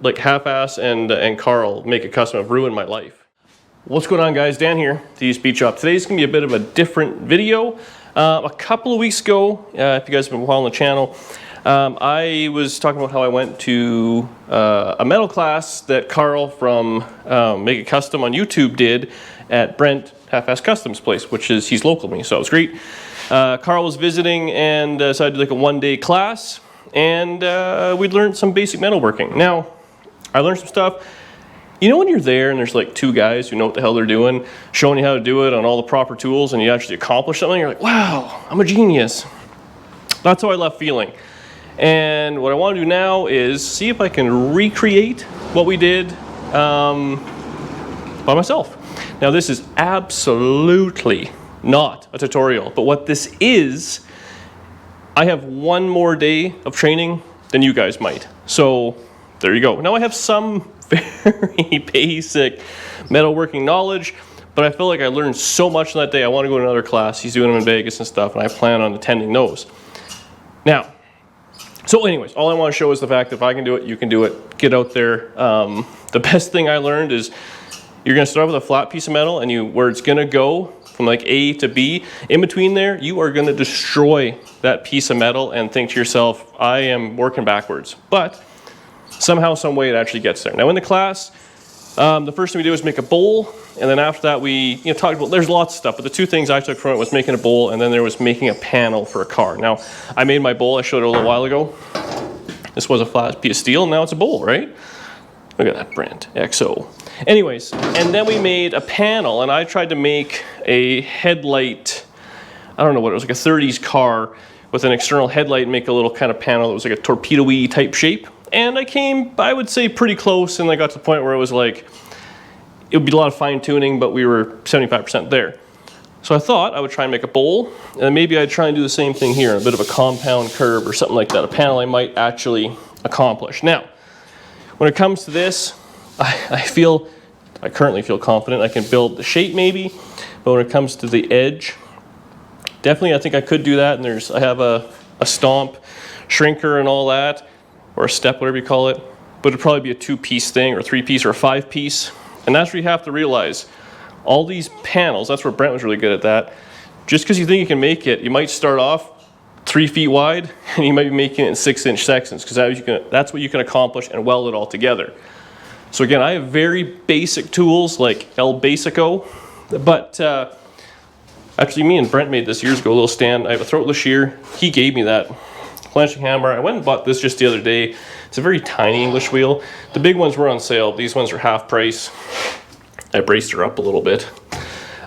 Like Halfass and Karl Make a Custom have ruined my life. What's going on, guys? Dan here, the Speed Shop. Today's gonna be a bit of a different video. A couple of weeks ago, if you guys have been following the channel, I was talking about how I went to a metal class that Karl from Make a Custom on YouTube did at Brent Halfass Kustoms place, which is, he's local to me, so it was great. Karl was visiting and so I did like a one-day class, and we'd learned some basic metalworking. Now, I learned some stuff. You know when you're there and there's like two guys who know what the hell they're doing, showing you how to do it on all the proper tools, and you actually accomplish something, you're like, wow, I'm a genius. That's how I left feeling. And what I want to do now is see if I can recreate what we did by myself. Now, this is absolutely not a tutorial, but what this is, I have one more day of training than you guys might. So there you go. Now I have some very basic metalworking knowledge, but I feel like I learned so much on that day. I want to go to another class. He's doing them in Vegas and stuff, and I plan on attending those. Now, so anyways, all I want to show is the fact that if I can do it, you can do it. Get out there. The best thing I learned is you're going to start with a flat piece of metal, and where it's going to go from like A to B, in between there, you are going to destroy that piece of metal and think to yourself, I am working backwards. But somehow, some way, it actually gets there. Now in the class, the first thing we did was make a bowl, and then after that we talked about, there's lots of stuff, but the two things I took from it was making a bowl, and then there was making a panel for a car. Now, I made my bowl, I showed it a little while ago. This was a flat piece of steel, now it's a bowl, right? Look at that, Brent, XO. Anyways, and then we made a panel, and I tried to make a headlight, I don't know what it was, like a 30s car with an external headlight, and make a little kind of panel that was like a torpedo-y type shape. And I came, I would say, pretty close, and I got to the point where it was like, it would be a lot of fine tuning, but we were 75% there. So I thought I would try and make a bowl, and then maybe I'd try and do the same thing here, a bit of a compound curve or something like that, a panel I might actually accomplish. Now, when it comes to this, I currently feel confident I can build the shape maybe, but when it comes to the edge, definitely I think I could do that, and I have a stump, shrinker and all that, or a step, whatever you call it, but it'd probably be a 2-piece thing, or a 3-piece, or a 5-piece, and that's where you have to realize, all these panels, that's where Brent was really good at that, just because you think you can make it, you might start off 3 feet wide, and you might be making it in 6-inch sections, because that's what you can accomplish and weld it all together. So again, I have very basic tools like El Basico, but actually me and Brent made this years ago, a little stand. I have a throatless shear. He gave me that planishing hammer. I went and bought this just the other day. It's a very tiny English wheel. The big ones were on sale. These ones are half price. I braced her up a little bit.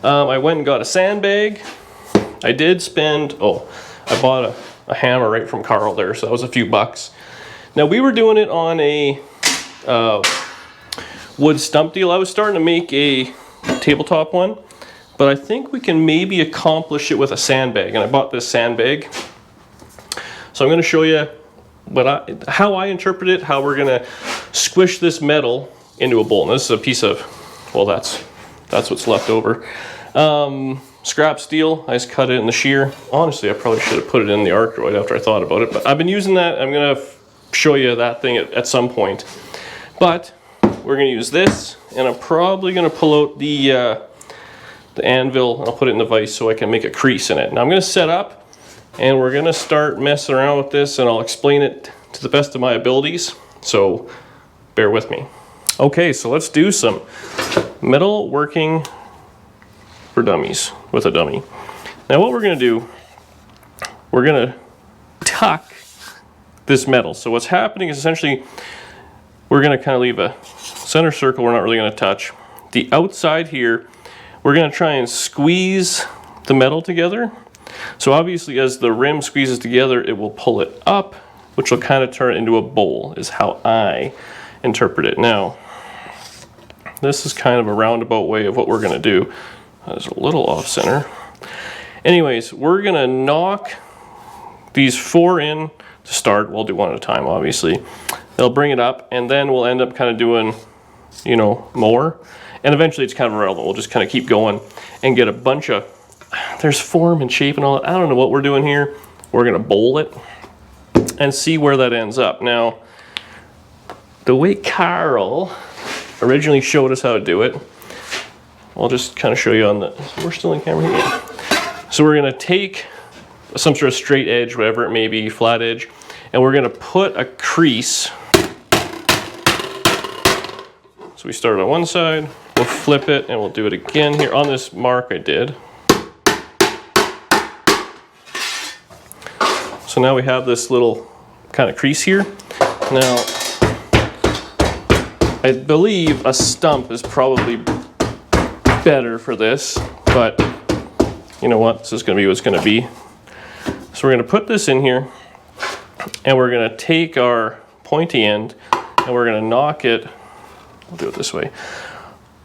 I went and got a sandbag. I did spend, I bought a hammer right from Karl there, so that was a few bucks. Now we were doing it on a wood stump deal. I was starting to make a tabletop one, but I think we can maybe accomplish it with a sandbag, and I bought this sandbag. So I'm going to show you how I interpret it, how we're going to squish this metal into a bowl. And this is a piece of, well, that's what's left over. Scrap steel. I just cut it in the shear. Honestly, I probably should have put it in the arc right after I thought about it, but I've been using that. I'm going to show you that thing at some point. But we're going to use this, and I'm probably going to pull out the anvil, and I'll put it in the vise so I can make a crease in it. Now I'm going to set up, and we're going to start messing around with this, and I'll explain it to the best of my abilities, so bear with me. Okay, so let's do some metal working for dummies with a dummy. Now what we're going to do, we're going to tuck this metal. So what's happening is essentially we're going to kind of leave a center circle we're not really going to touch. The outside here, we're going to try and squeeze the metal together. So obviously as the rim squeezes together, it will pull it up, which will kind of turn it into a bowl, is how I interpret it. Now, this is kind of a roundabout way of what we're going to do. That is a little off center. Anyways, we're going to knock these 4 in to start. We'll do one at a time, obviously. They'll bring it up, and then we'll end up kind of doing, more. And eventually it's kind of irrelevant. We'll just kind of keep going and get a bunch of, there's form and shape and all that. I don't know what we're doing here. We're going to bowl it and see where that ends up. Now, the way Karl originally showed us how to do it, I'll just kind of show you on the, we're still in camera here. Yeah. So we're gonna take some sort of straight edge, whatever it may be, flat edge, and we're gonna put a crease. So we start on one side, we'll flip it, and we'll do it again here on this mark I did. So now we have this little kind of crease here. Now, I believe a stump is probably better for this, but you know what? This is gonna be what's gonna be. So we're gonna put this in here, and we're gonna take our pointy end, and we're gonna knock it, I'll do it this way,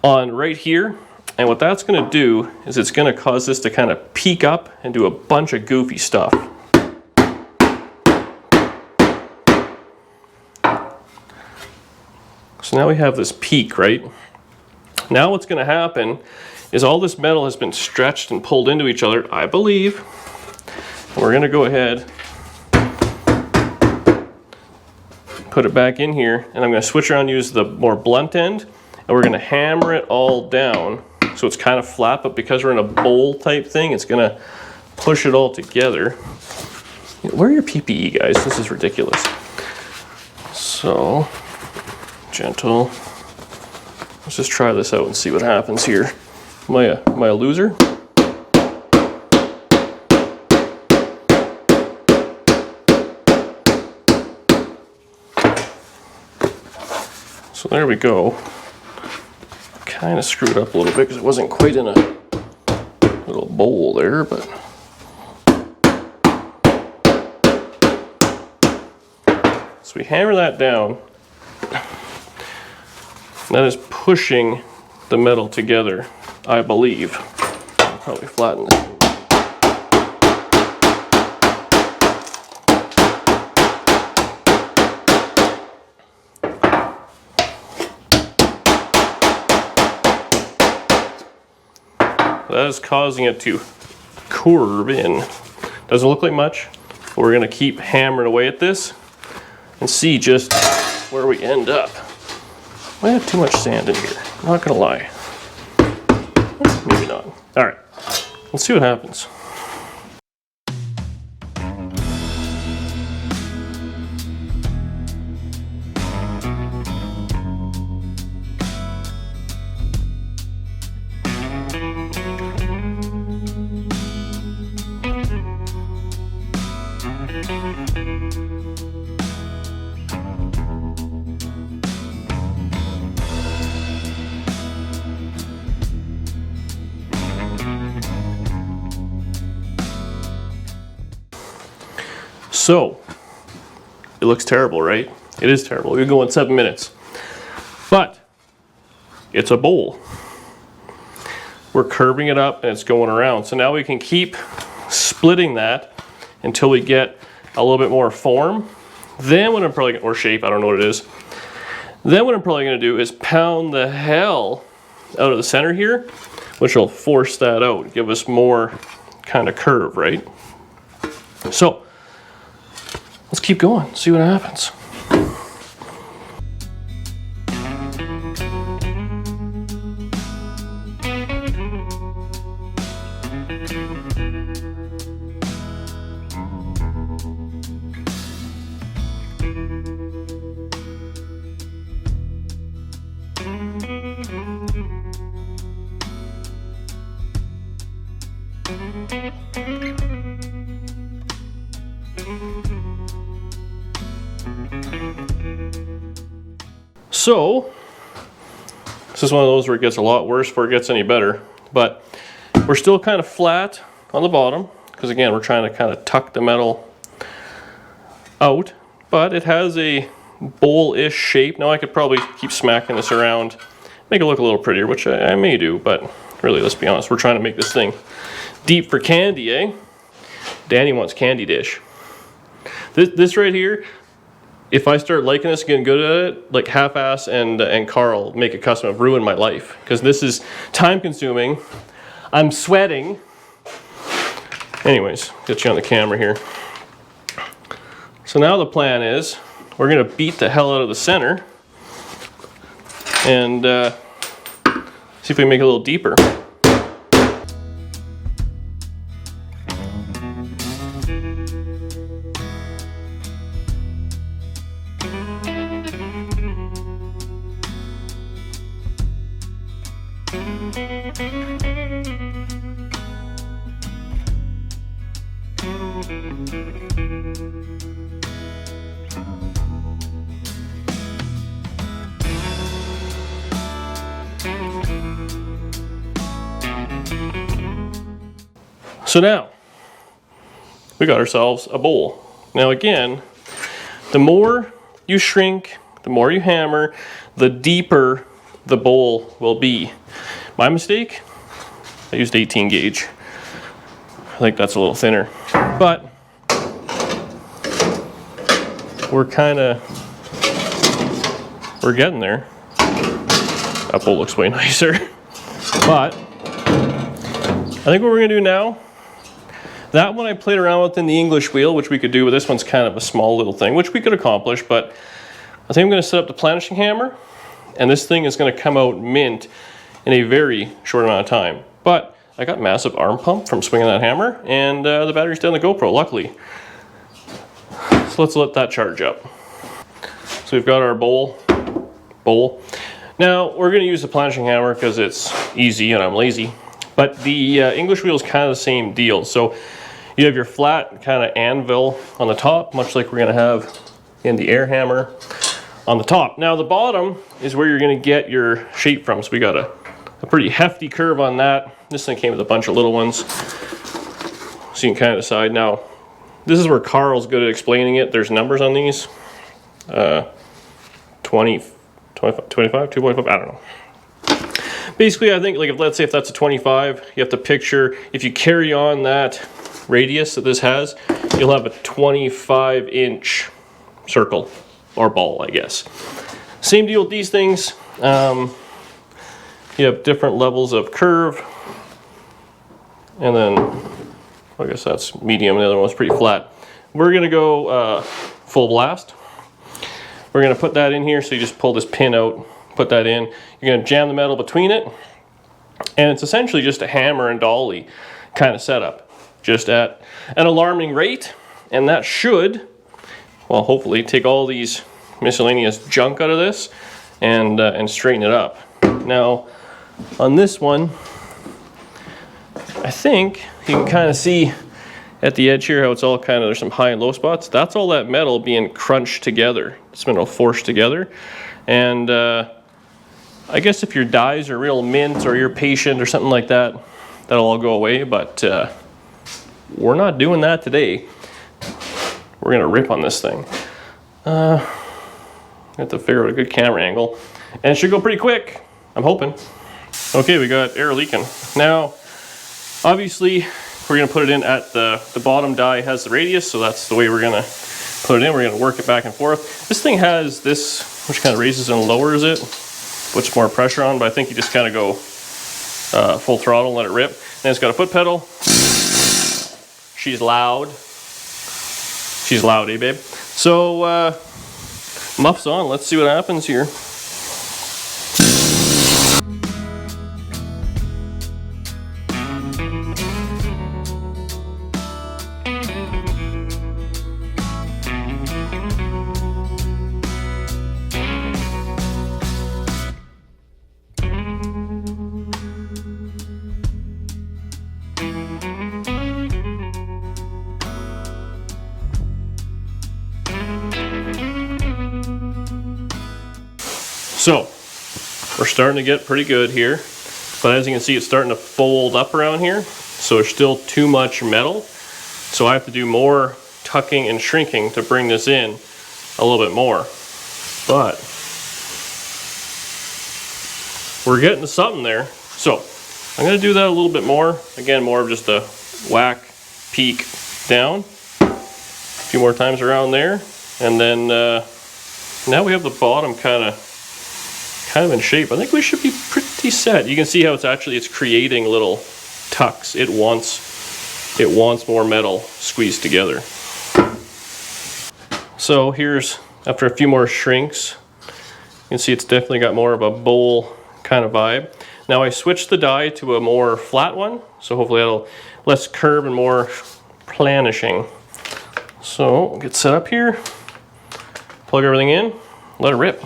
on right here. And what that's gonna do is it's gonna cause this to kind of peak up and do a bunch of goofy stuff. So now we have this peak, right? Now what's gonna happen is all this metal has been stretched and pulled into each other, I believe. And we're gonna go ahead, put it back in here, and I'm gonna switch around, use the more blunt end, and we're gonna hammer it all down so it's kind of flat, but because we're in a bowl type thing, it's gonna push it all together. Wear your PPE, guys, this is ridiculous. So, gentle. Let's just try this out and see what happens here. Am I a loser? So there we go. Kind of screwed up a little bit because it wasn't quite in a little bowl there, but so we hammer that down. That is pushing the metal together, I believe. I'll probably flatten this. That is causing it to curve in. Doesn't look like much, but we're gonna keep hammering away at this and see just where we end up. I have too much sand in here, I'm not gonna lie. Maybe not. All right, let's see what happens. So, it looks terrible, right? It is terrible. We're going 7 minutes. But, it's a bowl. We're curving it up and it's going around. So now we can keep splitting that until we get a little bit more form. Then what I'm probably, or shape, I don't know what it is. Then what I'm probably gonna do is pound the hell out of the center here, which will force that out, give us more kind of curve, right? So, let's keep going, see what happens. So, this is one of those where it gets a lot worse before it gets any better, but we're still kind of flat on the bottom, because again, we're trying to kind of tuck the metal out, but it has a bowl-ish shape. Now I could probably keep smacking this around, make it look a little prettier, which I may do, but really, let's be honest, we're trying to make this thing deep for candy, eh? Danny wants candy dish. This right here, if I start liking this and getting good at it, like Halfass and Karl make a custom, have ruined my life, because this is time consuming. I'm sweating. Anyways, get you on the camera here. So now the plan is we're gonna beat the hell out of the center and see if we can make it a little deeper. So now, we got ourselves a bowl. Now again, the more you shrink, the more you hammer, the deeper the bowl will be. My mistake, I used 18 gauge. I think that's a little thinner, but we're getting there. That bowl looks way nicer. But I think what we're gonna do now, that one I played around with in the English wheel, which we could do, but this one's kind of a small little thing, which we could accomplish, but I think I'm gonna set up the planishing hammer, and this thing is gonna come out mint in a very short amount of time. But I got massive arm pump from swinging that hammer, and the battery's down the GoPro, luckily. So let's let that charge up. So we've got our bowl. Now we're gonna use the planishing hammer because it's easy and I'm lazy. But the English wheel is kind of the same deal. So you have your flat kind of anvil on the top, much like we're gonna have in the air hammer on the top. Now the bottom is where you're gonna get your shape from. So we got a pretty hefty curve on that. This thing came with a bunch of little ones. So you can kind of decide. Now, this is where Carl's good at explaining it. There's numbers on these. 20, 25, 2.5, I don't know. Basically, I think, like, let's say if that's a 25, you have to picture, if you carry on that radius that this has, you'll have a 25-inch circle, or ball, I guess. Same deal with these things. You have different levels of curve, and then, I guess that's medium, and the other one's pretty flat. We're gonna go full blast. We're gonna put that in here, so you just pull this pin out, put that in. You're gonna jam the metal between it, and it's essentially just a hammer and dolly kind of setup, just at an alarming rate, and that should, well, hopefully take all these miscellaneous junk out of this and straighten it up. Now, on this one, I think you can kind of see at the edge here how it's all kind of, there's some high and low spots. That's all that metal being crunched together. It's been all forced together. And I guess if your dies are real mint or you're patient or something like that, that'll all go away, but we're not doing that today. We're gonna rip on this thing. I have to figure out a good camera angle, and it should go pretty quick, I'm hoping. Okay, we got air leaking. Now, obviously, we're gonna put it in at the bottom die has the radius, so that's the way we're gonna put it in. We're gonna work it back and forth. This thing has this, which kind of raises and lowers it, puts more pressure on, but I think you just kind of go full throttle and let it rip. Then it's got a foot pedal. She's loud. She's loud, eh, babe? So, muffs on, let's see what happens here. So, we're starting to get pretty good here, but as you can see, it's starting to fold up around here, so there's still too much metal, so I have to do more tucking and shrinking to bring this in a little bit more, but we're getting to something there. So, I'm going to do that a little bit more, again, more of just a whack, peek, down, a few more times around there, and then now we have the bottom kind of in shape. I think we should be pretty set. You can see how it's creating little tucks. It wants more metal squeezed together. So here's, after a few more shrinks, you can see it's definitely got more of a bowl kind of vibe. Now I switched the die to a more flat one, so hopefully that'll less curve and more planishing. So we'll get set up here, plug everything in, let it rip.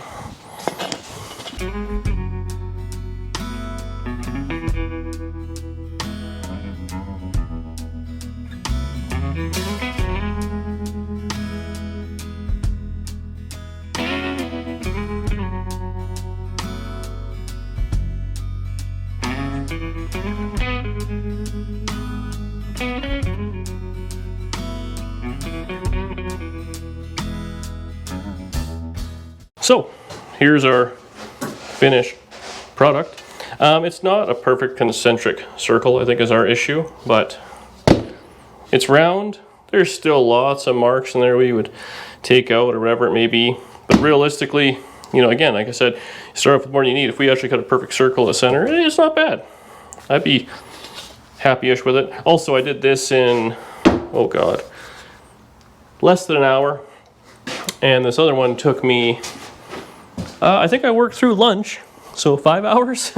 So here's our finished product. It's not a perfect concentric circle, I think, is our issue, but it's round. There's still lots of marks in there we would take out or whatever it may be. But realistically, you know, again, like I said, you start off with more than you need. If we actually cut a perfect circle at the center, it's not bad. I'd be happy-ish with it. Also, I did this in, oh God, less than an hour. And this other one took me, I think I worked through lunch, so 5 hours.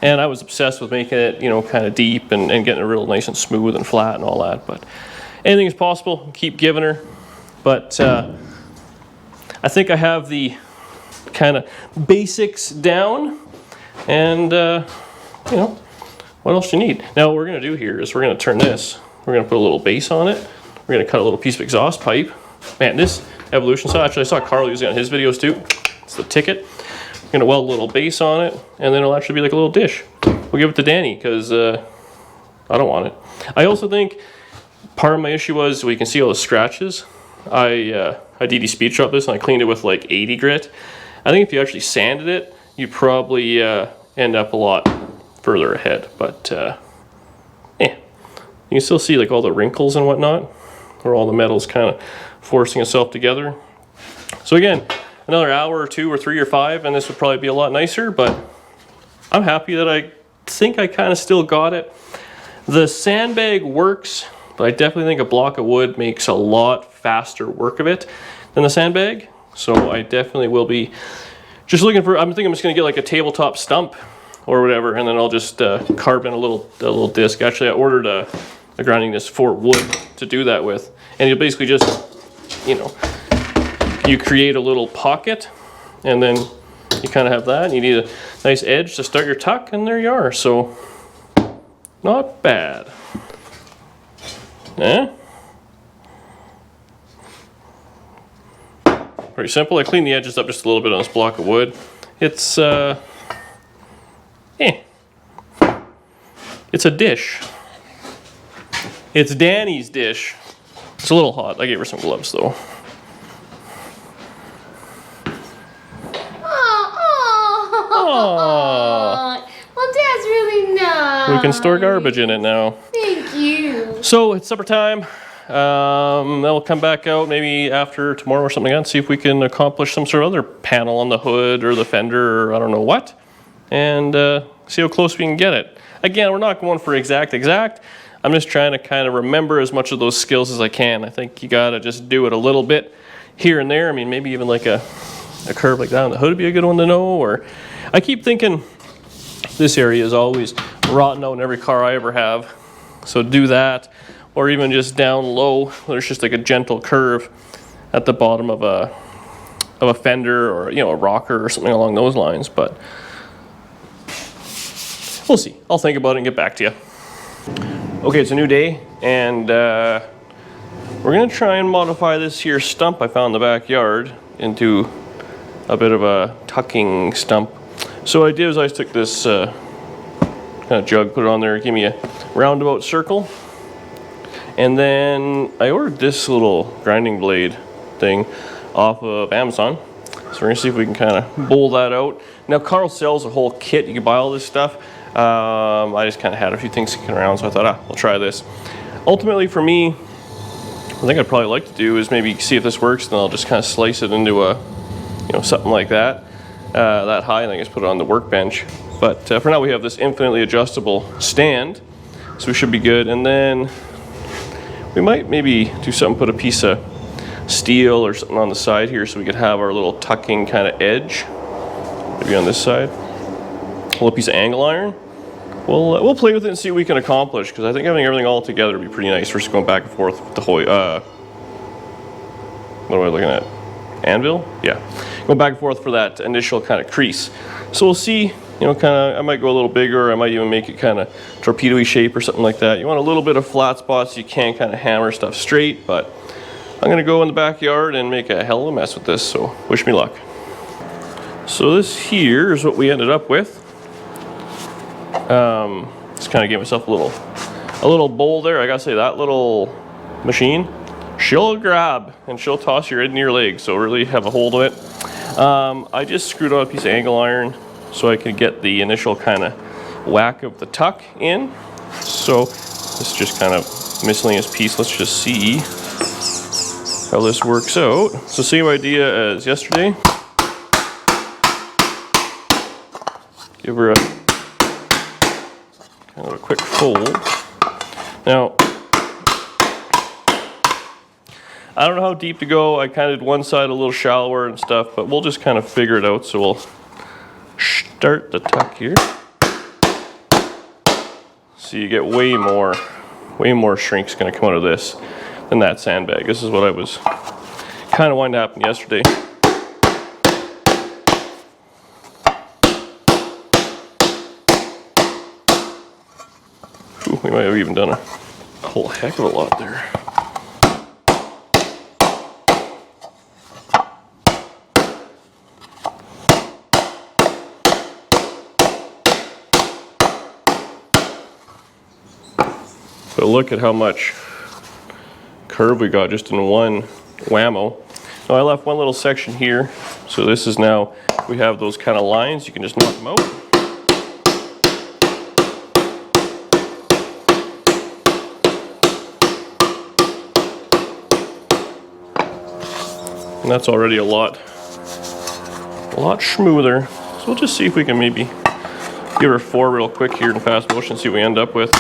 And I was obsessed with making it, you know, kind of deep and getting it real nice and smooth and flat and all that. But anything is possible. Keep giving her. But I think I have the kind of basics down. And, you know, what else do you need? Now what we're going to do here is we're going to turn this. We're going to put a little base on it. We're going to cut a little piece of exhaust pipe. Man, this evolution saw, actually I saw Carl using it on his videos too. It's the ticket. I'm going to weld a little base on it, and then it'll actually be like a little dish. We'll give it to Danny because I don't want it. I also think part of my issue was, we can see all the scratches. I DD speed shop this and I cleaned it with like 80 grit. I think if you actually sanded it, you'd probably end up a lot further ahead. But yeah, you can still see like all the wrinkles and whatnot, where all the metal's kind of forcing itself together. So again, another hour or 2 or 3 or 5 and this would probably be a lot nicer, but I'm happy that I think I kind of still got it. The sandbag works, but I definitely think a block of wood makes a lot faster work of it than the sandbag. So I definitely will be just looking for, I'm thinking I'm just gonna get like a tabletop stump or whatever, and then I'll just carve in a little disc. Actually, I ordered a grinding disc for wood to do that with. And you basically just, you know, you create a little pocket, and then you kind of have that, and you need a nice edge to start your tuck, and there you are. So not bad. Pretty simple. I cleaned the edges up just a little bit on this block of wood. It's it's a dish. It's Danny's dish. It's a little hot. I gave her some gloves though. Aww. Well, Dad's really nice. We can store garbage in it now. Thank you. So it's supper time. Then we'll come back out maybe after tomorrow or something and see if we can accomplish some sort of other panel on the hood or the fender or I don't know what, and see how close we can get it. Again, we're not going for exact. I'm just trying to kind of remember as much of those skills as I can. I think you gotta just do it a little bit here and there. I mean, maybe even like a curve like that on the hood would be a good one to know. Or I keep thinking this area is always rotten out in every car I ever have. So do that, or even just down low, there's just like a gentle curve at the bottom of a fender or, you know, a rocker or something along those lines. But we'll see. I'll think about it and get back to you. Okay, it's a new day, and we're gonna try and modify this here stump I found in the backyard into a bit of a tucking stump. So what I did is I took this kind of jug, put it on there, give me a roundabout circle, and then I ordered this little grinding blade thing off of Amazon. So we're gonna see if we can kind of bowl that out. Now Karl sells a whole kit, you can buy all this stuff. I just kind of had a few things kicking around, so I thought, we'll try this. Ultimately for me, I think I'd probably like to do is maybe see if this works, then I'll just kind of slice it into a, you know, something like that, that high, and I just put it on the workbench. But for now we have this infinitely adjustable stand, so we should be good. And then we might maybe do something, put a piece of steel or something on the side here so we could have our little tucking kind of edge. maybe on this side. A little piece of angle iron. We'll play with it and see what we can accomplish, because I think having everything all together would be pretty nice versus going back and forth with the whole, what am I looking at? Anvil? Yeah. Go back and forth for that initial kind of crease. So we'll see, you know, kind of, I might go a little bigger, I might even make it kind of torpedo-y shape or something like that. You want a little bit of flat spots so you can kind of hammer stuff straight, but I'm gonna go in the backyard and make a hell of a mess with this, so wish me luck. So this here is what we ended up with. Just kind of give myself a little bowl there. I gotta say, that little machine, she'll grab and she'll toss your head and your leg, so really have a hold of it. I just screwed on a piece of angle iron so I could get the initial kind of whack of the tuck in. So this is just kind of miscellaneous piece. Let's just see how this works out. So same idea as yesterday. Give her a kind of a quick fold. Now, I don't know how deep to go. I kind of did one side a little shallower and stuff, but we'll just kind of figure it out. So we'll start the tuck here. So you get way more shrink's gonna come out of this than that sandbag. This is what I was kind of wanting to happen yesterday. Ooh, we might have even done a whole heck of a lot there. But look at how much curve we got just in one whammo. Now I left one little section here, so this is now, we have those kind of lines, you can just knock them out. And that's already a lot smoother. So we'll just see if we can maybe give her 4 real quick here in fast motion, see what we end up with.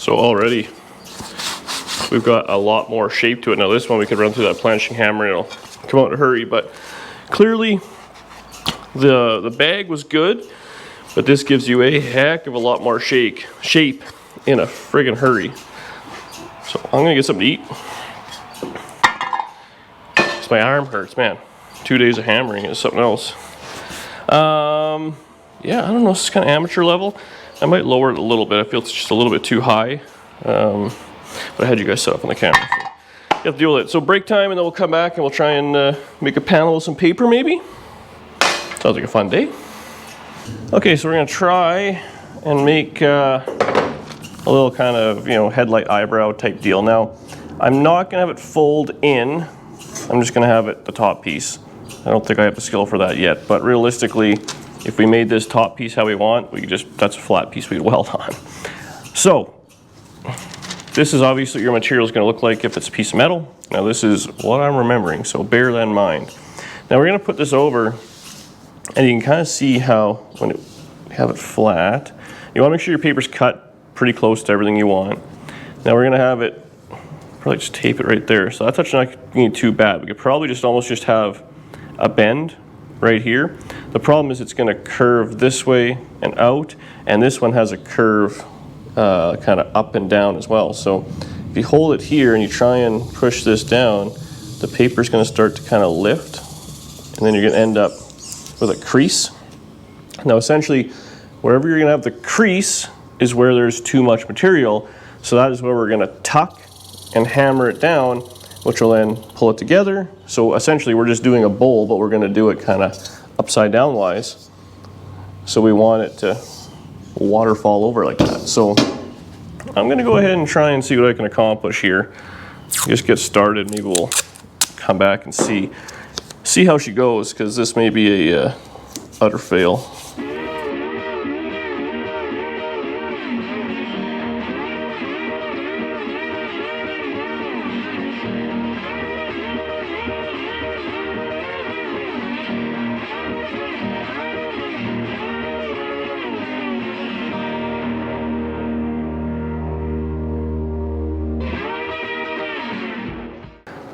So already we've got a lot more shape to it. Now this one we could run through that planishing hammer and it'll come out in a hurry, but clearly the bag was good, but this gives you a heck of a lot more shape in a friggin' hurry. So I'm gonna get something to eat. 'Cause my arm hurts, man. 2 days of hammering is something else. Yeah, I don't know, this is kind of amateur level. I might lower it a little bit. I feel it's just a little bit too high. But I had you guys set up on the camera. So you have to deal with it. So break time, and then we'll come back and we'll try and make a panel with some paper maybe. Sounds like a fun day. Okay, so we're gonna try and make a little kind of, you know, headlight eyebrow type deal. Now, I'm not gonna have it fold in. I'm just gonna have it the top piece. I don't think I have the skill for that yet, but realistically, if we made this top piece how we want, we could just, that's a flat piece we'd weld on. So, this is obviously what your material is going to look like if it's a piece of metal. Now this is what I'm remembering, so bear that in mind. Now we're going to put this over, and you can kind of see how, when you have it flat, you want to make sure your paper's cut pretty close to everything you want. Now we're going to have it, probably just tape it right there. So that's actually not going to be too bad. We could probably just almost just have a bend right here. The problem is it's going to curve this way and out, and this one has a curve kind of up and down as well. So if you hold it here and you try and push this down, the paper's going to start to kind of lift, and then you're going to end up with a crease. Now essentially, wherever you're going to have the crease is where there's too much material, so that is where we're going to tuck and hammer it down, which will then pull it together. So essentially we're just doing a bowl, but we're going to do it kind of upside down wise. So we want it to waterfall over like that. So I'm going to go ahead and try and see what I can accomplish here. Just get started. Maybe we'll come back and see how she goes, because this may be a utter fail.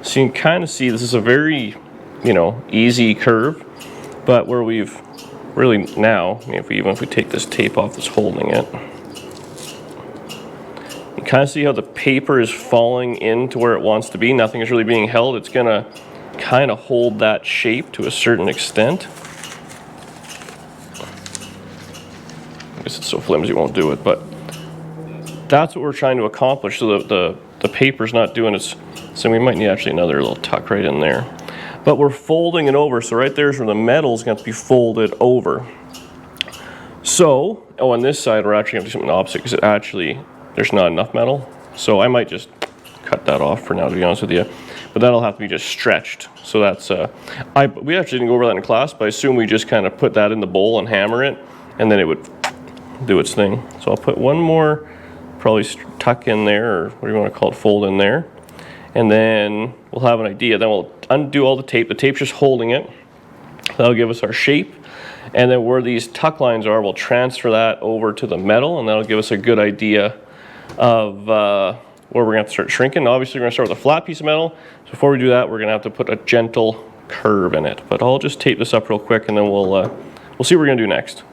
So you can kind of see this is a very, easy curve, but where we've really now, if we take this tape off that's holding it, you kind of see how the paper is falling into where it wants to be. Nothing is really being held. It's gonna kind of hold that shape to a certain extent. I guess it's so flimsy it won't do it, but that's what we're trying to accomplish, so the paper's not doing its, so we might need actually another little tuck right in there. But we're folding it over, so right there's where the metal's going to be folded over. So, on this side we're actually going to do something opposite, because there's not enough metal. So I might just cut that off for now, to be honest with you. But that'll have to be just stretched. So that's, we actually didn't go over that in class, but I assume we just kind of put that in the bowl and hammer it, and then it would do its thing. So I'll put one more, probably tuck in there, or what do you want to call it, fold in there. And then we'll have an idea. Then we'll undo all the tape. The tape's just holding it. That'll give us our shape. And then where these tuck lines are, we'll transfer that over to the metal, and that'll give us a good idea of where we're gonna have to start shrinking. Obviously, we're gonna start with a flat piece of metal. So before we do that, we're gonna have to put a gentle curve in it. But I'll just tape this up real quick, and then we'll see what we're gonna do next.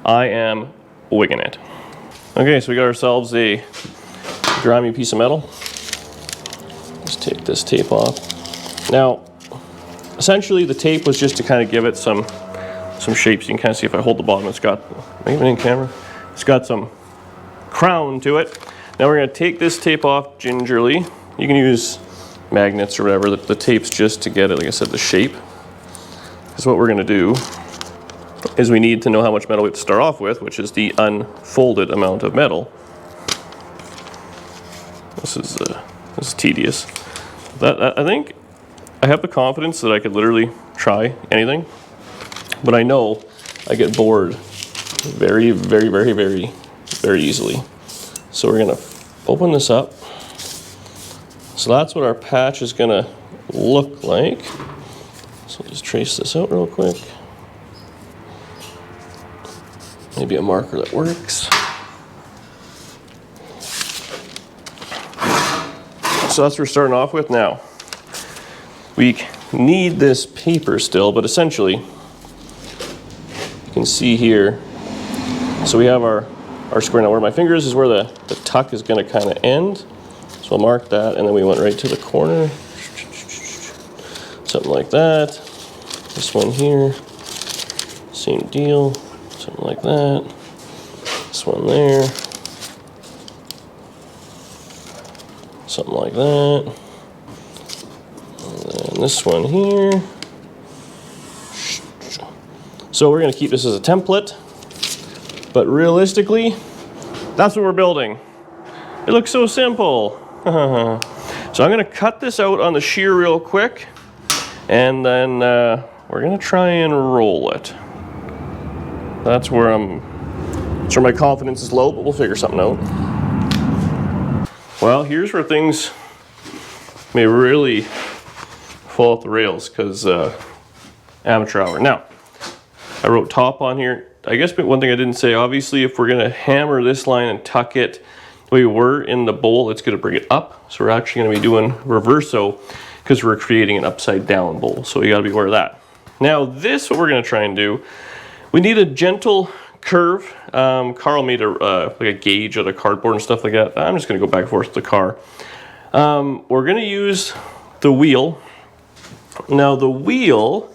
I am wigging it. Okay, so we got ourselves a grimy piece of metal. Let's take this tape off. Now, essentially the tape was just to kind of give it some shapes. You can kind of see if I hold the bottom, it's got, even in camera, it's got some crown to it. Now we're going to take this tape off gingerly. You can use magnets or whatever. The tape's just to get it, like I said, the shape. Because what we're going to do is we need to know how much metal we have to start off with, which is the unfolded amount of metal. This is tedious. I think I have the confidence that I could literally try anything, but I know I get bored very, very, very, very, very easily. So we're gonna open this up. So that's what our patch is gonna look like. So I'll just trace this out real quick. Maybe a marker that works. So that's what we're starting off with now. We need this paper still, but essentially, you can see here, so we have our square. Now where my finger is where the tuck is gonna kind of end. So I'll mark that, and then we went right to the corner. Something like that. This one here, same deal. Something like that. This one there. Something like that. And then this one here. So we're going to keep this as a template, but realistically, that's what we're building. It looks so simple. So I'm going to cut this out on the shear real quick, and then we're going to try and roll it. That's where my confidence is low, but we'll figure something out. Well, here's where things may really fall off the rails, because amateur hour. Now, I wrote top on here. I guess one thing I didn't say, obviously, if we're gonna hammer this line and tuck it the way we were in the bowl, it's gonna bring it up. So we're actually gonna be doing reverso, because we're creating an upside down bowl. So you gotta be aware of that. Now this, what we're gonna try and do, we need a gentle curve. Karl made like a gauge out of cardboard and stuff like that. I'm just gonna go back and forth with the car. We're gonna use the wheel. Now the wheel,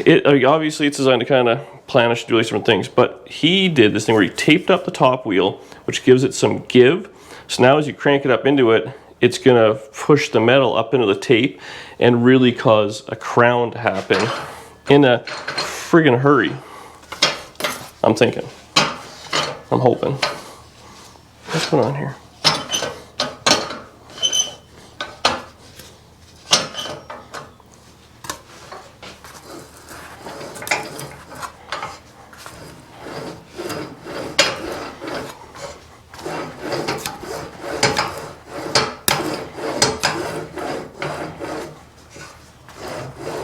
obviously it's designed to kind of planish, do these different things, but he did this thing where he taped up the top wheel, which gives it some give. So now as you crank it up into it, it's gonna push the metal up into the tape and really cause a crown to happen in a friggin' hurry. I'm thinking. I'm hoping. What's going on here?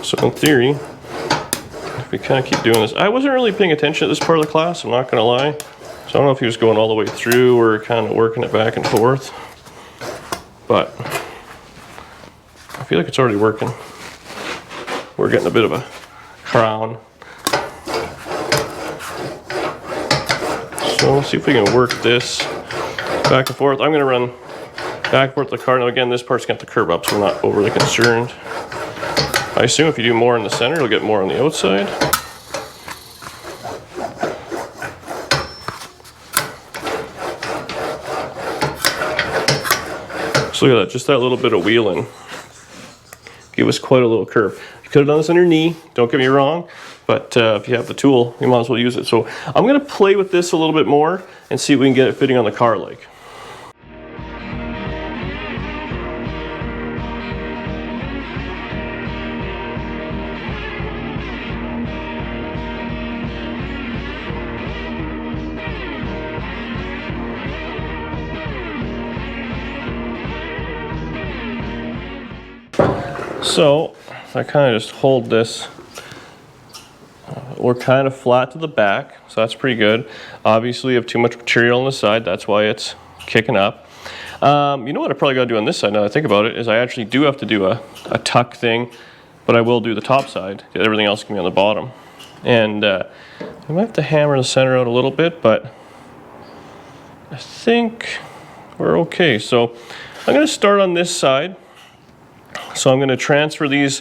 So in theory, if we kind of keep doing this, I wasn't really paying attention at this part of the class, I'm not gonna lie. So I don't know if he was going all the way through or kind of working it back and forth. But feel like it's already working. We're getting a bit of a crown. So let's see if we can work this back and forth. I'm going to run back and forth the car. Now again, this part's got the curb up, so we're not overly concerned. I assume if you do more in the center, you'll get more on the outside. So look at that, just that little bit of wheeling give us quite a little curve. You could have done this on your knee, don't get me wrong, but if you have the tool, you might as well use it. So I'm going to play with this a little bit more and see if we can get it fitting on the car like. So if I kind of just hold this, we're kind of flat to the back, so that's pretty good. Obviously you have too much material on the side, that's why it's kicking up. You know what I probably got to do on this side now that I think about it, is I actually do have to do a tuck thing, but I will do the top side. Everything else can be on the bottom. And I might have to hammer the center out a little bit, but I think we're okay. So I'm going to start on this side. So I'm going to transfer these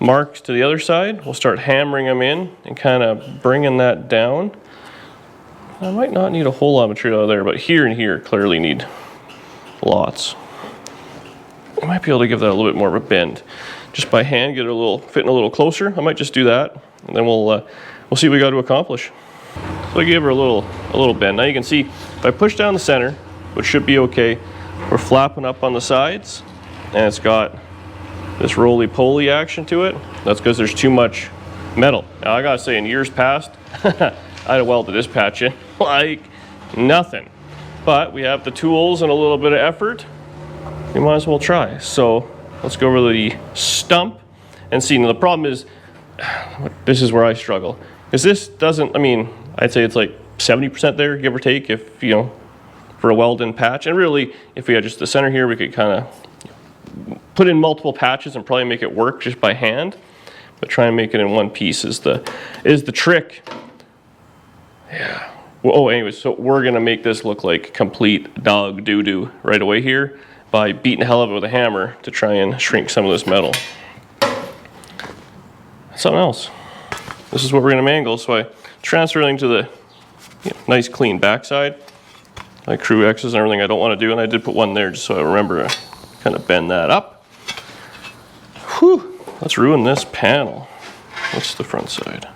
marks to the other side. We'll start hammering them in and kind of bringing that down. I might not need a whole lot of material out there, but here and here clearly need lots. I might be able to give that a little bit more of a bend. Just by hand, get it a little, fitting a little closer. I might just do that, and then we'll see what we got to accomplish. So I gave her a little bend. Now you can see if I push down the center, which should be okay, we're flapping up on the sides, and it's got this roly-poly action to it. That's because there's too much metal. Now I gotta say, in years past, I'd have welded this patch in like nothing. But we have the tools and a little bit of effort, we might as well try. So let's go over the stump and see. Now the problem is, this is where I struggle. Because this doesn't, I mean, I'd say it's like 70% there, give or take, if, you know, for a weld-in patch. And really, if we had just the center here, we could kind of put in multiple patches and probably make it work just by hand, but try and make it in one piece is the trick. Yeah. Well, oh, anyways, so we're gonna make this look like complete dog doo-doo right away here by beating the hell out of it with a hammer to try and shrink some of this metal. Something else. This is what we're gonna mangle, so I transfer everything to the nice clean backside. My crew X's and everything I don't want to do, and I did put one there just so I remember to kind of bend that up. Whew, let's ruin this panel. What's the front side?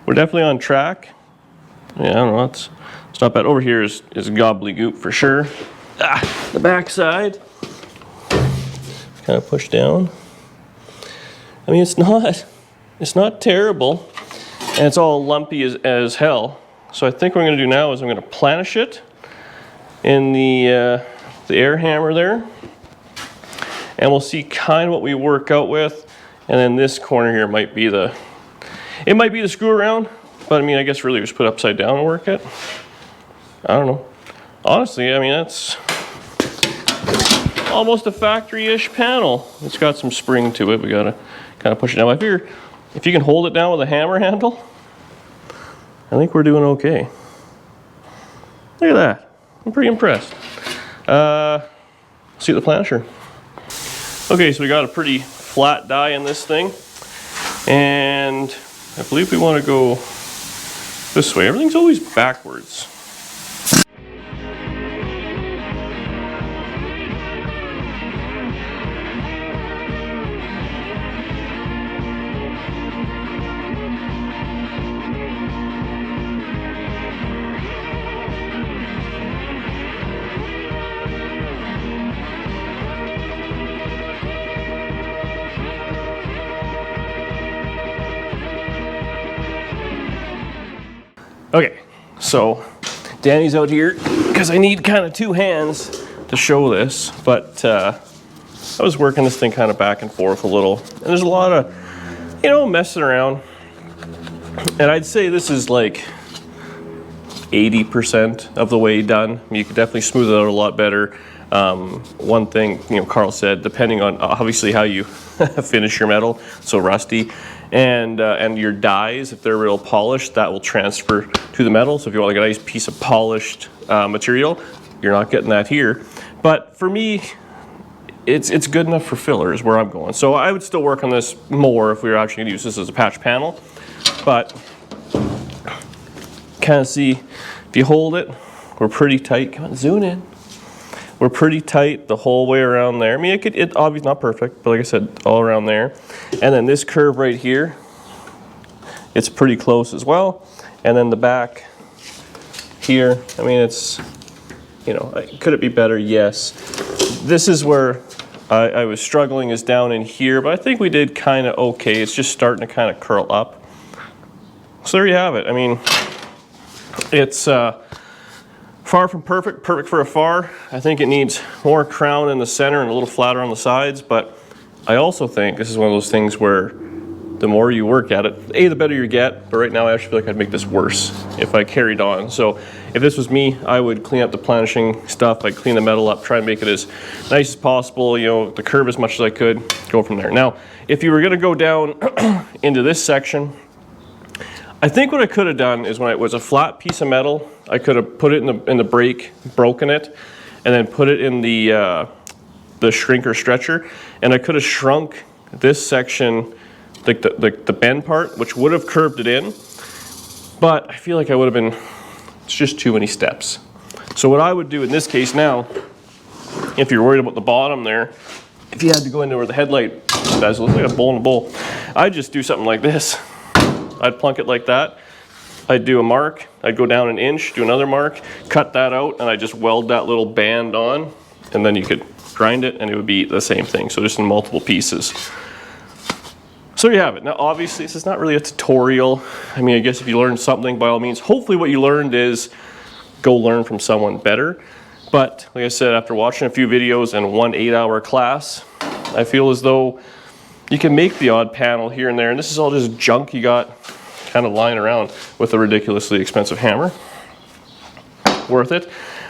We're definitely on track. Yeah, I don't know, it's not bad. Over here is gobbledygook for sure. The back side, kind of push down. I mean, it's not terrible, and it's all lumpy as hell. So I think what I'm gonna do now is I'm gonna planish it in the air hammer there, and we'll see kind of what we work out with. And then this corner here might be the screw around, but I mean, I guess really we just put it upside down and work it. I don't know. Honestly, I mean, that's almost a factory-ish panel. It's got some spring to it. We gotta kind of push it down. I figure if you can hold it down with a hammer handle, I think we're doing okay. Look at that. I'm pretty impressed. See the planisher. Okay, so we got a pretty flat die in this thing, and I believe we want to go this way. Everything's always backwards. Okay, so Danny's out here because I need kind of two hands to show this, but I was working this thing kind of back and forth a little, and there's a lot of, you know, messing around. And I'd say this is like 80% of the way done. I mean, you could definitely smooth it out a lot better. One thing, you know, Carl said, depending on obviously how you finish your metal, so rusty, and your dies, if they're real polished, that will transfer to the metal. So if you want like a nice piece of polished material, you're not getting that here. But for me, it's good enough for filler is where I'm going. So I would still work on this more if we were actually going to use this as a patch panel. But kind of see, if you hold it, we're pretty tight. Come on, zoom in. We're pretty tight the whole way around there. I mean, it obviously not perfect, but like I said, all around there. And then this curve right here, it's pretty close as well. And then the back here, I mean, it's, you know, could it be better? Yes. This is where I was struggling, is down in here, but I think we did kind of okay. It's just starting to kind of curl up. So there you have it. I mean, it's far from perfect, perfect for a far. I think it needs more crown in the center and a little flatter on the sides, but I also think this is one of those things where the more you work at it, the better you get, but right now I actually feel like I'd make this worse if I carried on. So if this was me, I would clean up the planishing stuff, I'd clean the metal up, try and make it as nice as possible, you know, the curve as much as I could, go from there. Now, if you were gonna go down into this section, I think what I could have done is when it was a flat piece of metal, I could have put it in the brake, broken it, and then put it in the shrinker stretcher, and I could have shrunk this section, like the bend part, which would have curved it in, but I feel like I would have been, it's just too many steps. So what I would do in this case now, if you're worried about the bottom there, if you had to go into where the headlight bezel, it's like a bowl in a bowl, I'd just do something like this. I'd plunk it like that. I'd do a mark, I'd go down an inch, do another mark, cut that out, and I just weld that little band on, and then you could grind it and it would be the same thing. So just in multiple pieces. So there you have it. Now obviously this is not really a tutorial. I mean, I guess if you learned something, by all means, hopefully what you learned is go learn from someone better. But like I said, after watching a few videos and one 8-hour class, I feel as though you can make the odd panel here and there, and this is all just junk you got kind of lying around with a ridiculously expensive hammer. Worth it.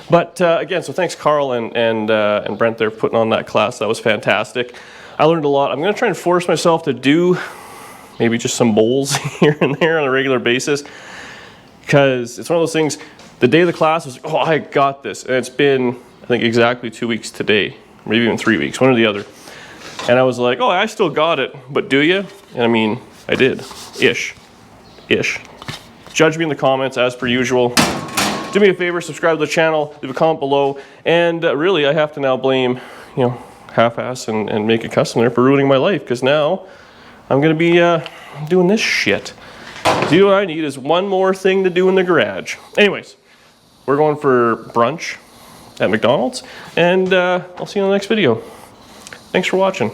But again, so thanks Carl and Brent there for putting on that class. That was fantastic. I learned a lot. I'm going to try and force myself to do maybe just some bowls here and there on a regular basis, because it's one of those things, the day of the class was, oh, I got this. And it's been, I think, exactly 2 weeks today, maybe even 3 weeks, one or the other. And I was like, oh, I still got it, but do you? And I mean, I did, ish. Judge me in the comments as per usual. Do me a favor, subscribe to the channel, leave a comment below, and really I have to now blame, you know, Halfass and Make a Custom there for ruining my life, because now I'm gonna be doing this shit. See, what I need is one more thing to do in the garage. Anyways, we're going for brunch at McDonald's, and I'll see you in the next video. Thanks for watching.